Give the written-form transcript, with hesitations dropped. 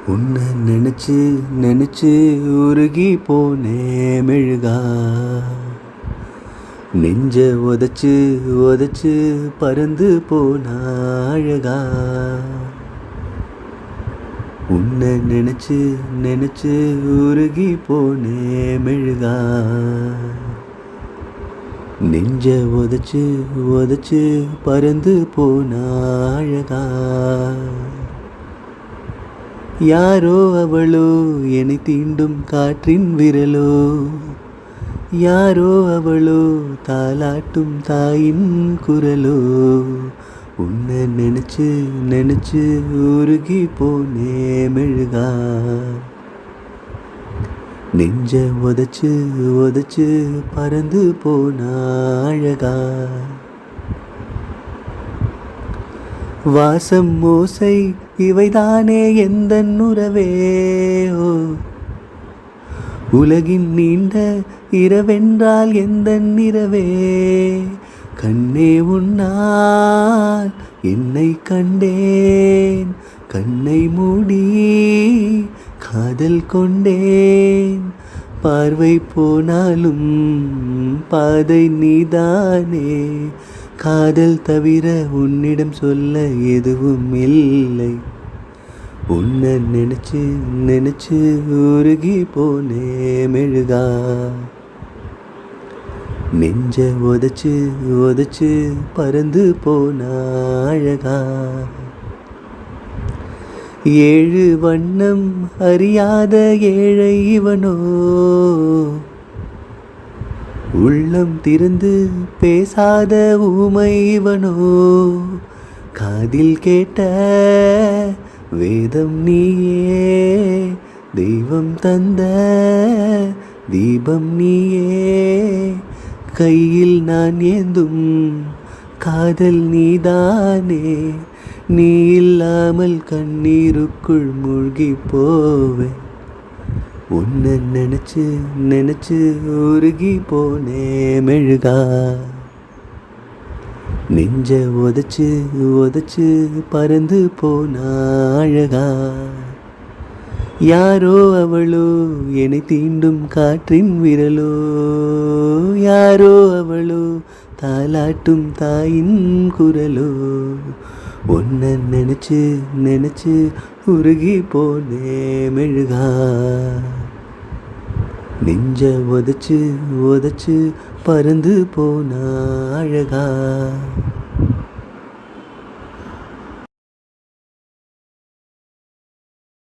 உன்னை நினைச்சு நினைச்சு உருகி போனே மெழுகா. நெஞ்ச உதச்சு உதச்சு பறந்து போன அழகா. உன்னை நினைச்சு நினைச்சு உருகி போனே மெழுகா. நெஞ்ச உதச்சு உதச்சு பறந்து போன அழகா. யாரோ அவளோ என்னை தீண்டும் காற்றின் விரலோ. யாரோ அவளோ தாலாட்டும் தாயின் குரலோ. உன்னை நினைச்சு நினைச்சு உருகி போனே மெழுகா. நெஞ்ச உதச்சு உதச்சு பறந்து போன அழகா. வாசம் ஓசை இவைதானே எந்தன் உறவே. ஓ, உலகின் நீண்ட இரவென்றால் எந்தன் இரவே. கண்ணே உன்னால் என்னை கண்டேன். கண்ணை மூடி காதல் கொண்டேன். பார்வை போனாலும் பாதை நீதானே. காதல் தவிர உன்னிடம் சொல்ல எதுவும் இல்லை. உன்னை நினைச்சு நினைச்சு உருகி போனே மெழுகா. நெஞ்ச உதச்சு உதச்சு பறந்து போன அழகா. ஏழு வண்ணம் அறியாத ஏழை இவனோ. உள்ளம் திறந்து பேசாத ஊமை இவனோ. காதில் கேட்ட வேதம் நீயே. தெய்வம் தந்த தீபம் நீயே. கையில் நான் ஏந்தும் காதல் நீதானே. நீ இல்லாமல் கண்ணீருக்குள் மூழ்கி போவேன். உன்னை நினைச்சு நினைச்சு உருகி போனே மெழுகா. நெஞ்ச உதச்சு உதச்சு பறந்து போன அழகா. யாரோ அவளோ என்னை தீண்டும் காற்றின் விரலோ. யாரோ அவளோ தாலாட்டும் தாயின் குரலோ. உன்னை நினைச்சு நினைச்சு உருகி போனே மெழுகா. நெஞ்ச உதச்சு உதச்சு பறந்து போன அழகா.